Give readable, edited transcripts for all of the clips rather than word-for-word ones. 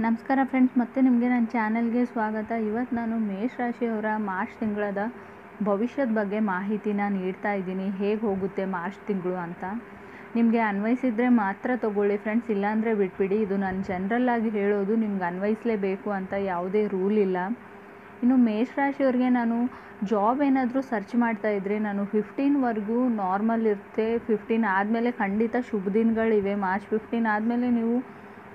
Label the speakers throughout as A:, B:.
A: ನಮಸ್ಕಾರ ಫ್ರೆಂಡ್ಸ್, ಮತ್ತೆ ನಿಮಗೆ ನನ್ನ ಚಾನಲ್ಗೆ ಸ್ವಾಗತ. ಇವತ್ತು ನಾನು ಮೇಷ ರಾಶಿಯವರ ಮಾರ್ಚ್ ತಿಂಗಳದ ಭವಿಷ್ಯದ ಬಗ್ಗೆ ಮಾಹಿತಿನ ನೀಡ್ತಾ ಇದ್ದೀನಿ. ಹೇಗೆ ಹೋಗುತ್ತೆ ಮಾರ್ಚ್ ತಿಂಗಳು ಅಂತ ನಿಮಗೆ ಅನ್ವಯಿಸಿದರೆ ಮಾತ್ರ ತೊಗೊಳ್ಳಿ ಫ್ರೆಂಡ್ಸ್, ಇಲ್ಲಾಂದರೆ ಬಿಟ್ಬಿಡಿ. ಇದು ನಾನು ಜನರಲ್ ಆಗಿ ಹೇಳೋದು, ನಿಮ್ಗೆ ಅನ್ವಯಿಸಲೇಬೇಕು ಅಂತ ಯಾವುದೇ ರೂಲ್ ಇಲ್ಲ. ಇನ್ನು ಮೇಷ ರಾಶಿಯವ್ರಿಗೆ ನಾನು ಜಾಬ್ ಏನಾದರೂ ಸರ್ಚ್ ಮಾಡ್ತಾ ಇದ್ದರೆ ನಾನು 15ವರೆಗೂ ನಾರ್ಮಲ್ ಇರುತ್ತೆ. 15 ಆದಮೇಲೆ ಖಂಡಿತ ಶುಭ ದಿನಗಳಿವೆ. ಮಾರ್ಚ್ 15 ಆದಮೇಲೆ ನೀವು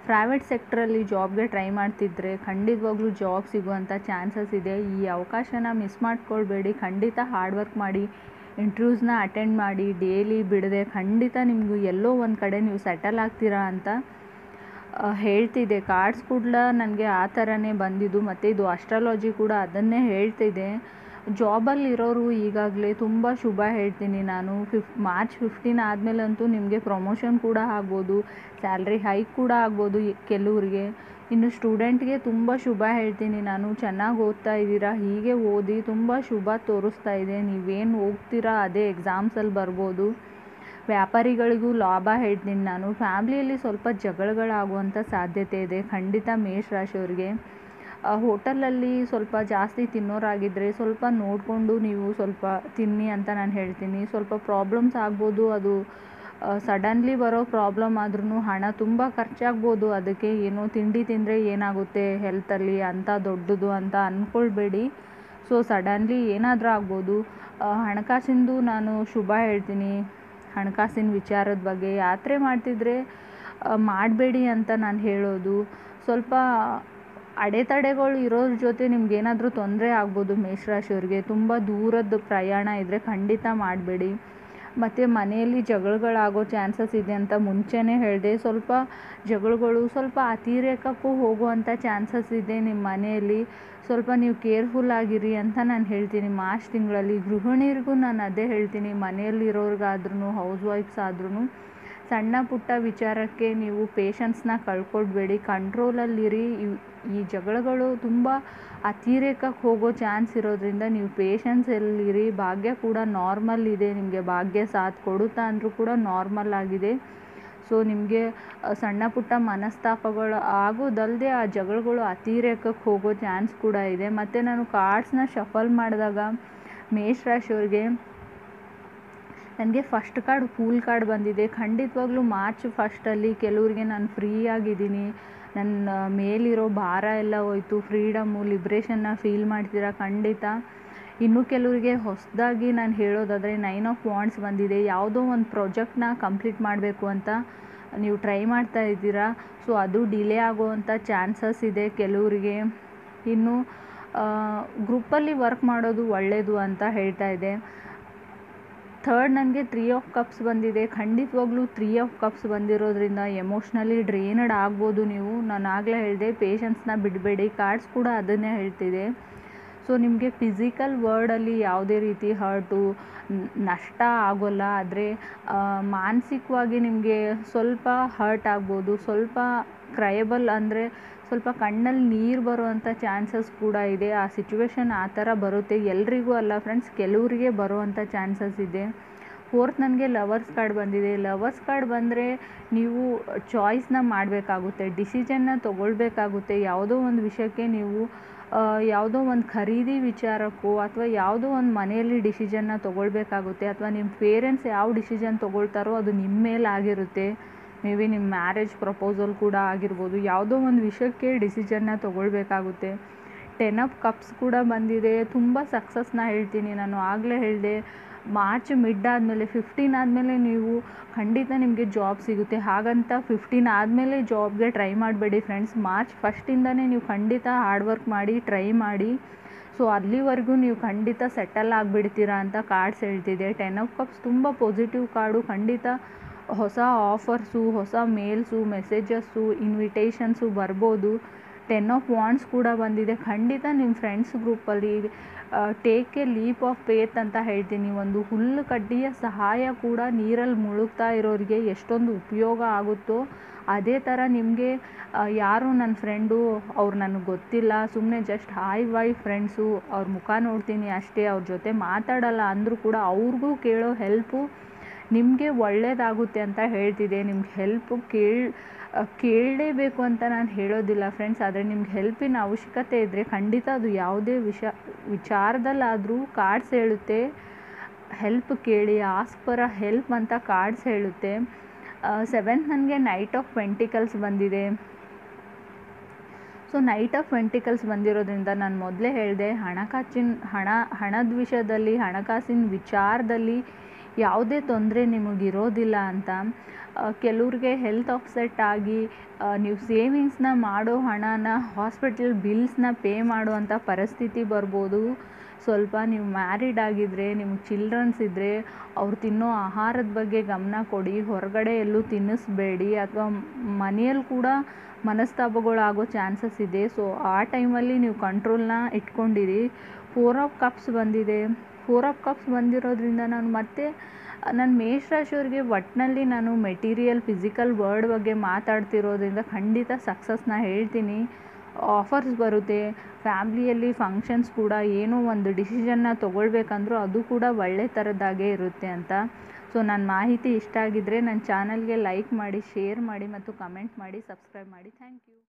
A: ಪ್ರೈವೇಟ್ ಸೆಕ್ಟ್ರಲ್ಲಿ ಜಾಬ್ಗೆ ಟ್ರೈ ಮಾಡ್ತಿದ್ರೆ ಖಂಡಿತವಾಗ್ಲೂ ಜಾಬ್ ಸಿಗುವಂಥ ಚಾನ್ಸಸ್ ಇದೆ. ಈ ಅವಕಾಶನ ಮಿಸ್ ಮಾಡ್ಕೊಳ್ಬೇಡಿ. ಖಂಡಿತ ಹಾರ್ಡ್ ವರ್ಕ್ ಮಾಡಿ, ಇಂಟರ್ವ್ಯೂಸ್ನ ಅಟೆಂಡ್ ಮಾಡಿ, ಡೈಲಿ ಬಿಡದೆ ಖಂಡಿತ ನಿಮಗೂ ಎಲ್ಲೋ ಒಂದು ಕಡೆ ನೀವು ಸೆಟಲ್ ಆಗ್ತೀರಾ ಅಂತ ಹೇಳ್ತಿದೆ. ಕಾರ್ಡ್ಸ್ ಕೂಡ ನನಗೆ ಆ ಥರನೇ ಬಂದಿದ್ದು, ಮತ್ತು ಇದು ಅಸ್ಟ್ರಾಲಜಿ ಕೂಡ ಅದನ್ನೇ ಹೇಳ್ತಿದೆ. ಜಾಬಲ್ಲಿ ಇರೋರು ಈಗಾಗಲೇ ತುಂಬ ಶುಭ ಹೇಳ್ತೀನಿ ನಾನು. ಮಾರ್ಚ್ 15 ಆದಮೇಲಂತೂ ನಿಮಗೆ ಪ್ರಮೋಷನ್ ಕೂಡ ಆಗ್ಬೋದು, ಸ್ಯಾಲ್ರಿ ಹೈಕ್ ಕೂಡ ಆಗ್ಬೋದು ಕೆಲವ್ರಿಗೆ. ಇನ್ನು ಸ್ಟೂಡೆಂಟ್ಗೆ ತುಂಬ ಶುಭ ಹೇಳ್ತೀನಿ ನಾನು. ಚೆನ್ನಾಗಿ ಓದ್ತಾ ಇದ್ದೀರಾ, ಹೀಗೆ ಓದಿ, ತುಂಬ ಶುಭ ತೋರಿಸ್ತಾ ಇದೆ. ನೀವೇನು ಹೋಗ್ತೀರಾ ಅದೇ ಎಕ್ಸಾಮ್ಸಲ್ಲಿ ಬರ್ಬೋದು. ವ್ಯಾಪಾರಿಗಳಿಗೂ ಲಾಭ ಹೇಳ್ತೀನಿ ನಾನು. ಫ್ಯಾಮ್ಲಿಯಲ್ಲಿ ಸ್ವಲ್ಪ ಜಗಳಗಳಾಗುವಂಥ ಸಾಧ್ಯತೆ ಇದೆ ಖಂಡಿತ ಮೇಷ ರಾಶಿಯವರಿಗೆ. ಹೋಟೆಲಲ್ಲಿ ಸ್ವಲ್ಪ ಜಾಸ್ತಿ ತಿನ್ನೋರಾಗಿದ್ದರೆ ಸ್ವಲ್ಪ ನೋಡಿಕೊಂಡು ನೀವು ಸ್ವಲ್ಪ ತಿನ್ನಿ ಅಂತ ನಾನು ಹೇಳ್ತೀನಿ. ಸ್ವಲ್ಪ ಪ್ರಾಬ್ಲಮ್ಸ್ ಆಗ್ಬೋದು. ಅದು ಸಡನ್ಲಿ ಬರೋ ಪ್ರಾಬ್ಲಮ್ ಆದ್ರೂ ಹಣ ತುಂಬ ಖರ್ಚಾಗ್ಬೋದು. ಅದಕ್ಕೆ ಏನೋ ತಿಂಡಿ ತಿಂದರೆ ಏನಾಗುತ್ತೆ ಹೆಲ್ತಲ್ಲಿ ಅಂತ ದೊಡ್ಡದು ಅಂತ ಅಂದ್ಕೊಳ್ಬೇಡಿ. ಸೊ ಸಡನ್ಲಿ ಏನಾದರೂ ಆಗ್ಬೋದು. ಹಣಕಾಸಿಂದು ನಾನು ಶುಭ ಹೇಳ್ತೀನಿ. ಹಣಕಾಸಿನ ವಿಚಾರದ ಬಗ್ಗೆ ಯಾತ್ರೆ ಮಾಡ್ತಿದ್ರೆ ಮಾಡಬೇಡಿ ಅಂತ ನಾನು ಹೇಳೋದು. ಸ್ವಲ್ಪ ಅಡೆತಡೆಗಳು ಇರೋರ ಜೊತೆ ನಿಮ್ಗೇನಾದರೂ ತೊಂದರೆ ಆಗ್ಬೋದು ಮೇಷರಾಶಿಯವ್ರಿಗೆ. ತುಂಬ ದೂರದ ಪ್ರಯಾಣ ಇದ್ದರೆ ಖಂಡಿತ ಮಾಡಬೇಡಿ. ಮತ್ತು ಮನೆಯಲ್ಲಿ ಜಗಳಗಳಾಗೋ ಚಾನ್ಸಸ್ ಇದೆ ಅಂತ ಮುಂಚೆನೇ ಹೇಳಿದೆ. ಸ್ವಲ್ಪ ಜಗಳಗಳು ಸ್ವಲ್ಪ ಅತಿರೇಕಕ್ಕೂ ಹೋಗುವಂಥ ಚಾನ್ಸಸ್ ಇದೆ ನಿಮ್ಮ ಮನೆಯಲ್ಲಿ. ಸ್ವಲ್ಪ ನೀವು ಕೇರ್ಫುಲ್ ಆಗಿರಿ ಅಂತ ನಾನು ಹೇಳ್ತೀನಿ ಮಾರ್ಚ್ ತಿಂಗಳಲ್ಲಿ. ಗೃಹಿಣಿಯರಿಗೂ ನಾನು ಅದೇ ಹೇಳ್ತೀನಿ. ಮನೆಯಲ್ಲಿರೋರ್ಗಾದ್ರೂ ಹೌಸ್ ವೈಫ್ಸ್ ಆದ್ರೂ ಸಣ್ಣ ಪುಟ್ಟ ವಿಚಾರಕ್ಕೆ ನೀವು ಪೇಷನ್ಸ್ನ ಕಳ್ಕೊಳ್ಬೇಡಿ, ಕಂಟ್ರೋಲಲ್ಲಿರಿ. ಈ ಜಗಳಗಳು ತುಂಬ ಅತಿರೇಕಕ್ಕೆ ಹೋಗೋ ಚಾನ್ಸ್ ಇರೋದ್ರಿಂದ ನೀವು ಪೇಷನ್ಸಲ್ಲಿರಿ. ಭಾಗ್ಯ ಕೂಡ ನಾರ್ಮಲ್ ಇದೆ, ನಿಮಗೆ ಭಾಗ್ಯ ಸಾಥ್ ಕೊಡುತ್ತಾ ಅಂದರೂ ಕೂಡ ನಾರ್ಮಲ್ ಆಗಿದೆ. ಸೊ ನಿಮಗೆ ಸಣ್ಣ ಪುಟ್ಟ ಮನಸ್ತಾಪಗಳು ಆಗೋದಲ್ಲದೆ ಆ ಜಗಳಗಳು ಅತಿರೇಕಕ್ಕೆ ಹೋಗೋ ಚಾನ್ಸ್ ಕೂಡ ಇದೆ. ಮತ್ತು ನಾನು ಕಾರ್ಡ್ಸ್ನ ಶಫಲ್ ಮಾಡಿದಾಗ ಮೇಷ ರಾಶಿಯವ್ರಿಗೆ ನನಗೆ ಫಸ್ಟ್ ಕಾರ್ಡ್ ಫೂಲ್ ಕಾರ್ಡ್ ಬಂದಿದೆ. ಖಂಡಿತವಾಗ್ಲೂ ಮಾರ್ಚ್ ಫಸ್ಟಲ್ಲಿ ಕೆಲವರಿಗೆ ನಾನು ಫ್ರೀ ಆಗಿದ್ದೀನಿ, ನನ್ನ ಮೇಲಿರೋ ಭಾರ ಎಲ್ಲ ಹೋಯ್ತು, ಫ್ರೀಡಮು ಲಿಬ್ರೇಷನ್ನ ಫೀಲ್ ಮಾಡ್ತೀರಾ ಖಂಡಿತ. ಇನ್ನು ಕೆಲವರಿಗೆ ಹೊಸದಾಗಿ ನಾನು ಹೇಳೋದಾದರೆ 9 ಆಫ್ ವಾಂಡ್ಸ್ ಬಂದಿದೆ. ಯಾವುದೋ ಒಂದು ಪ್ರಾಜೆಕ್ಟ್ನ ಕಂಪ್ಲೀಟ್ ಮಾಡಬೇಕು ಅಂತ ನೀವು ಟ್ರೈ ಮಾಡ್ತಾ ಇದ್ದೀರಾ. ಸೊ ಅದು ಡಿಲೇ ಆಗೋವಂಥ ಚಾನ್ಸಸ್ ಇದೆ ಕೆಲವರಿಗೆ. ಇನ್ನು ಗ್ರೂಪಲ್ಲಿ ವರ್ಕ್ ಮಾಡೋದು ಒಳ್ಳೆಯದು ಅಂತ ಹೇಳ್ತಾ ಇದೆ. ಥರ್ಡ್ ನನಗೆ 3 ಆಫ್ ಕಪ್ಸ್ ಬಂದಿದೆ. ಖಂಡಿತವಾಗ್ಲೂ 3 ಆಫ್ ಕಪ್ಸ್ ಬಂದಿರೋದ್ರಿಂದ ಎಮೋಷ್ನಲಿ ಡ್ರೈನಡ್ ಆಗ್ಬೋದು ನೀವು. ನಾನು ಆಗಲೇ ಹೇಳಿದೆ ಪೇಷನ್ಸ್ನ ಬಿಡಬೇಡಿ. ಕಾರ್ಡ್ಸ್ ಕೂಡ ಅದನ್ನೇ ಹೇಳ್ತಿದೆ. ಸೊ ನಿಮಗೆ ಫಿಸಿಕಲ್ ವರ್ಡಲ್ಲಿ ಯಾವುದೇ ರೀತಿ ಹರ್ಟು ನಷ್ಟ ಆಗೋಲ್ಲ. ಆದರೆ ಮಾನಸಿಕವಾಗಿ ನಿಮಗೆ ಸ್ವಲ್ಪ ಹರ್ಟ್ ಆಗ್ಬೋದು. ಸ್ವಲ್ಪ ಕ್ರಯಬಲ್ ಅಂದರೆ ಸ್ವಲ್ಪ ಕಣ್ಣಲ್ಲಿ ನೀರು ಬರುವಂಥ ಚಾನ್ಸಸ್ ಕೂಡ ಇದೆ. ಆ ಸಿಚುವೇಶನ್ ಆ ಥರ ಬರುತ್ತೆ. ಎಲ್ರಿಗೂ ಅಲ್ಲ ಫ್ರೆಂಡ್ಸ್, ಕೆಲವರಿಗೆ ಬರುವಂಥ ಚಾನ್ಸಸ್ ಇದೆ. ಫೋರ್ತ್ ನನಗೆ ಲವರ್ಸ್ ಕಾರ್ಡ್ ಬಂದಿದೆ. ಲವರ್ಸ್ ಕಾರ್ಡ್ ಬಂದರೆ ನೀವು ಚಾಯ್ಸ್ನ ಮಾಡಬೇಕಾಗುತ್ತೆ, ಡಿಸಿಷನ್ನ ತೊಗೊಳ್ಬೇಕಾಗುತ್ತೆ. ಯಾವುದೋ ಒಂದು ವಿಷಯಕ್ಕೆ ನೀವು ಯಾವುದೋ ಒಂದು ಖರೀದಿ ವಿಚಾರಕ್ಕೋ ಅಥವಾ ಯಾವುದೋ ಒಂದು ಮನೆಯಲ್ಲಿ ಡಿಸಿಷನ್ನ ತೊಗೊಳ್ಬೇಕಾಗುತ್ತೆ. ಅಥವಾ ನಿಮ್ಮ ಪೇರೆಂಟ್ಸ್ ಯಾವ ಡಿಸಿಷನ್ ತೊಗೊಳ್ತಾರೋ ಅದು ನಿಮ್ಮ ಮೇಲೆ ಆಗಿರುತ್ತೆ. ಮೇ ಬಿ ನಿಮ್ಮ ಮ್ಯಾರೇಜ್ ಪ್ರಪೋಸಲ್ ಕೂಡ ಆಗಿರ್ಬೋದು. ಯಾವುದೋ ಒಂದು ವಿಷಯಕ್ಕೆ ಡಿಸಿಷನ್ನ ತೊಗೊಳ್ಬೇಕಾಗುತ್ತೆ. 10 ಆಫ್ ಕಪ್ಸ್ ಕೂಡ ಬಂದಿದೆ. ತುಂಬ ಸಕ್ಸಸ್ನ ಹೇಳ್ತೀನಿ ನಾನು. ಆಗಲೇ ಹೇಳಿದೆ ಮಾರ್ಚ್ ಮಿಡ್ ಆದಮೇಲೆ 15 ಆದಮೇಲೆ ನೀವು ಖಂಡಿತ ನಿಮಗೆ ಜಾಬ್ ಸಿಗುತ್ತೆ. ಹಾಗಂತ 15 ಆದಮೇಲೆ ಜಾಬ್ಗೆ ಟ್ರೈ ಮಾಡಬೇಡಿ ಫ್ರೆಂಡ್ಸ್. ಮಾರ್ಚ್ ಫಸ್ಟಿಂದನೇ ನೀವು ಖಂಡಿತ ಹಾರ್ಡ್ ವರ್ಕ್ ಮಾಡಿ ಟ್ರೈ ಮಾಡಿ. ಸೊ ಅಲ್ಲಿವರೆಗೂ ನೀವು ಖಂಡಿತ ಸೆಟಲ್ ಆಗಿಬಿಡ್ತೀರಾ ಅಂತ ಕಾರ್ಡ್ಸ್ ಹೇಳ್ತಿದೆ. 10 ಆಫ್ ಕಪ್ಸ್ ತುಂಬ ಪಾಸಿಟಿವ್ ಕಾರ್ಡು. ಖಂಡಿತ ಹೊಸ ಆಫರ್ಸು, ಹೊಸ ಮೇಲ್ಸು, ಮೆಸೇಜಸ್ಸು, ಇನ್ವಿಟೇಷನ್ಸು ಬರ್ಬೋದು. 10 ಆಫ್ ವಾಂಡ್ಸ್ ಕೂಡ ಬಂದಿದೆ. ಖಂಡಿತ ನಿಮ್ಮ ಫ್ರೆಂಡ್ಸ್ ಗ್ರೂಪಲ್ಲಿ take a leap of faith ಅಂತ ಹೇಳ್ತೀನಿ. ಒಂದು ಹುಲ್ಲು ಕಡ್ಡಿಯ ಸಹಾಯ ಕೂಡ ನೀರಲ್ಲಿ ಮುಳುಗ್ತಾ ಇರೋರಿಗೆ ಎಷ್ಟೊಂದು ಉಪಯೋಗ ಆಗುತ್ತೋ ಅದೇ ಥರ ನಿಮಗೆ ಯಾರು ನನ್ನ ಫ್ರೆಂಡು, ಅವ್ರು ನನಗೆ ಗೊತ್ತಿಲ್ಲ, ಸುಮ್ಮನೆ ಜಸ್ಟ್ ಹಾಯ್ ವೈ ಫ್ರೆಂಡ್ಸು, ಅವ್ರ ಮುಖ ನೋಡ್ತೀನಿ ಅಷ್ಟೇ, ಅವ್ರ ಜೊತೆ ಮಾತಾಡಲ್ಲ ಅಂದರೂ ಕೂಡ ಅವ್ರಿಗೂ ಕೇಳೋ ಹೆಲ್ಪು ನಿಮಗೆ ಒಳ್ಳೆಯದಾಗುತ್ತೆ ಅಂತ ಹೇಳ್ತಿದೆ. ನಿಮ್ಗೆ ಹೆಲ್ಪು ಕೇಳಲೇಬೇಕು ಅಂತ ನಾನು ಹೇಳೋದಿಲ್ಲ ಫ್ರೆಂಡ್ಸ್. ಆದರೆ ನಿಮ್ಗೆ ಹೆಲ್ಪಿನ ಅವಶ್ಯಕತೆ ಇದ್ದರೆ ಖಂಡಿತ ಅದು ಯಾವುದೇ ವಿಚಾರದಲ್ಲಾದರೂ ಕಾರ್ಡ್ಸ್ ಹೇಳುತ್ತೆ ಹೆಲ್ಪ್ ಕೇಳಿ, ಆಸ್ಕ್ ಫಾರ್ ಅ ಹೆಲ್ಪ್ ಅಂತ ಕಾರ್ಡ್ಸ್ ಹೇಳುತ್ತೆ. 7th ನನಗೆ ನೈಟ್ ಆಫ್ ಪೆಂಟಿಕಲ್ಸ್ ಬಂದಿದೆ. ಸೊ ನೈಟ್ ಆಫ್ ಪೆಂಟಿಕಲ್ಸ್ ಬಂದಿರೋದ್ರಿಂದ ನಾನು ಮೊದಲೇ ಹೇಳಿದೆ, ಹಣದ ವಿಷಯದಲ್ಲಿ, ಹಣಕಾಸಿನ ವಿಚಾರದಲ್ಲಿ ಯಾವುದೇ ತೊಂದರೆ ನಿಮಗಿರೋದಿಲ್ಲ ಅಂತ. ಕೆಲವ್ರಿಗೆ ಹೆಲ್ತ್ ಅಪ್ಸೆಟ್ ಆಗಿ ನೀವು ಸೇವಿಂಗ್ಸ್ನ ಮಾಡೋ ಹಣನ ಹಾಸ್ಪಿಟಲ್ ಬಿಲ್ಸ್ನ ಪೇ ಮಾಡುವಂಥ ಪರಿಸ್ಥಿತಿ ಬರ್ಬೋದು. ಸ್ವಲ್ಪ ನೀವು ಮ್ಯಾರಿಡ್ ಆಗಿದ್ದರೆ, ನಿಮ್ಗೆ ಚಿಲ್ಡ್ರನ್ಸ್ ಇದ್ದರೆ ಅವ್ರು ತಿನ್ನೋ ಆಹಾರದ ಬಗ್ಗೆ ಗಮನ ಕೊಡಿ. ಹೊರಗಡೆ ಎಲ್ಲೂ ತಿನ್ನಿಸ್ಬೇಡಿ, ಅಥವಾ ಮನೆಯಲ್ಲಿ ಕೂಡ ಮನಸ್ತಾಪಗಳಾಗೋ ಚಾನ್ಸಸ್ ಇದೆ. ಸೊ ಆ ಟೈಮಲ್ಲಿ ನೀವು ಕಂಟ್ರೋಲ್ನ ಇಟ್ಕೊಂಡಿರಿ. 4 ಆಫ್ ಕಪ್ಸ್ ಬಂದಿದೆ. 4 ಆಫ್ ಕಪ್ಸ್ ಬಂದಿರೋದ್ರಿಂದ ನಾನು ಮೇಷರಾಶಿಯವ್ರಿಗೆ ಒಟ್ಟಿನಲ್ಲಿ ನಾನು ಮೆಟೀರಿಯಲ್, ಫಿಸಿಕಲ್ ವರ್ಲ್ಡ್ ಬಗ್ಗೆ ಮಾತಾಡ್ತಿರೋದ್ರಿಂದ ಖಂಡಿತ ಸಕ್ಸಸ್ನ ಹೇಳ್ತೀನಿ. ಆಫರ್ಸ್ ಬರುತ್ತೆ. ಫ್ಯಾಮ್ಲಿಯಲ್ಲಿ ಫಂಕ್ಷನ್ಸ್ ಕೂಡ ಏನೋ ಒಂದು ಡಿಸಿಷನ್ನ ತೊಗೊಳ್ಬೇಕಂದ್ರೂ ಅದು ಕೂಡ ಒಳ್ಳೆ ಥರದ್ದಾಗೇ ಇರುತ್ತೆ ಅಂತ. ಸೊ ನನ್ನ ಮಾಹಿತಿ ಇಷ್ಟ ಆಗಿದ್ದರೆ ನನ್ನ ಚಾನಲ್ಗೆ ಲೈಕ್ ಮಾಡಿ, ಶೇರ್ ಮಾಡಿ ಮತ್ತು ಕಮೆಂಟ್ ಮಾಡಿ, ಸಬ್ಸ್ಕ್ರೈಬ್ ಮಾಡಿ. Thank you.